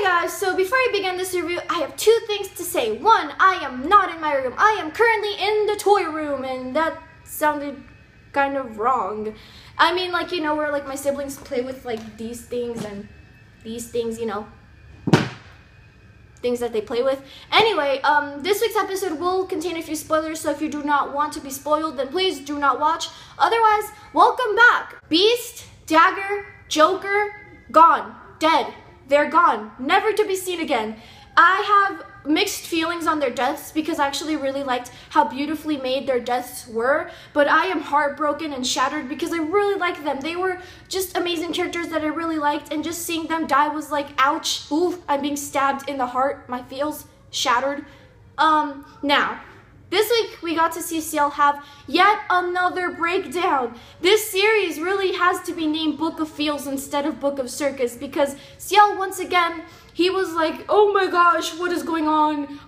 Hi guys, so before I begin this review, I have two things to say. One, I am not in my room. I am currently in the toy room, and that sounded kind of wrong. I mean, like, you know, where like my siblings play with like these things and these things, you know, things that they play with. Anyway, this week's episode will contain a few spoilers, so if you do not want to be spoiled, then please do not watch. Otherwise, welcome back. Beast, Dagger, Joker, gone, dead. They're gone, never to be seen again. I have mixed feelings on their deaths because I actually really liked how beautifully made their deaths were, but I am heartbroken and shattered because I really liked them. They were just amazing characters that I really liked, and just seeing them die was like, ouch, ooh, I'm being stabbed in the heart, my feels shattered. Now, this week, we got to see Ciel have yet another breakdown. This series really has to be named Book of Feels instead of Book of Circus, because Ciel, once again, he was like, oh my gosh, what is going on?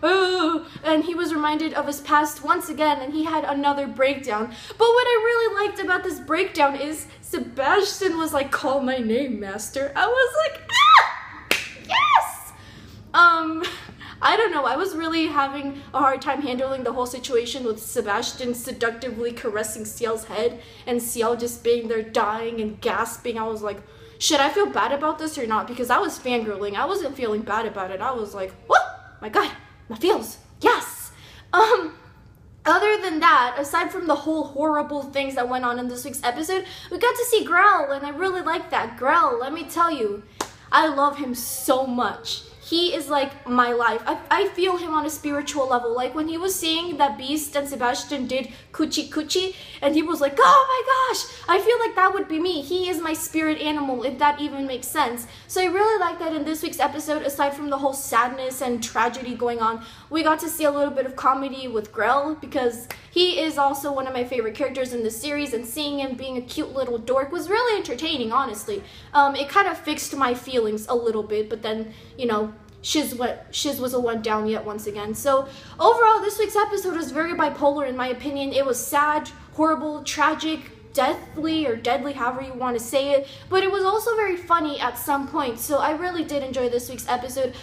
And he was reminded of his past once again, and he had another breakdown. But what I really liked about this breakdown is Sebastian was like, call my name, master. I was like, ah! Yes! I don't know, I was really having a hard time handling the whole situation with Sebastian seductively caressing Ciel's head and Ciel just being there dying and gasping. I was like, should I feel bad about this or not? Because I was fangirling. I wasn't feeling bad about it. I was like, whoa, my God, my feels, yes. Other than that, aside from the whole horrible things that went on in this week's episode, we got to see Grell, and I really liked that. Grell, let me tell you, I love him so much. He is like my life. I feel him on a spiritual level. Like when he was seeing that Beast and Sebastian did Coochie Coochie, and he was like, oh my gosh, I feel like that would be me. He is my spirit animal, if that even makes sense. So I really like that in this week's episode, aside from the whole sadness and tragedy going on, we got to see a little bit of comedy with Grell, because he is also one of my favorite characters in the series, and seeing him being a cute little dork was really entertaining, honestly. It kind of fixed my feelings a little bit, but then, you know, Shiz was a one down yet once again. So overall, this week's episode was very bipolar in my opinion. It was sad, horrible, tragic, deathly, or deadly, however you want to say it, but it was also very funny at some point. So I really did enjoy this week's episode.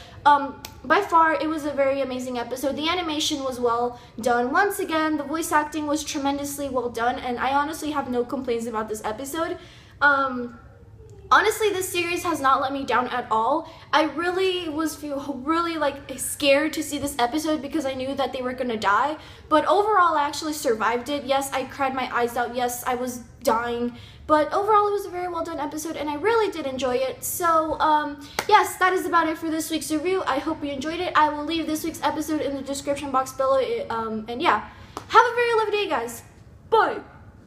By far, it was a very amazing episode. The animation was well done. Once again, the voice acting was tremendously well done, and I honestly have no complaints about this episode. Honestly, this series has not let me down at all. I really was really like scared to see this episode because I knew that they were gonna die. But overall, I actually survived it. Yes, I cried my eyes out. Yes, I was dying. But overall, it was a very well done episode, and I really did enjoy it. So, yes, that is about it for this week's review. I hope you enjoyed it. I will leave this week's episode in the description box below. And yeah, have a very lovely day, guys. Bye.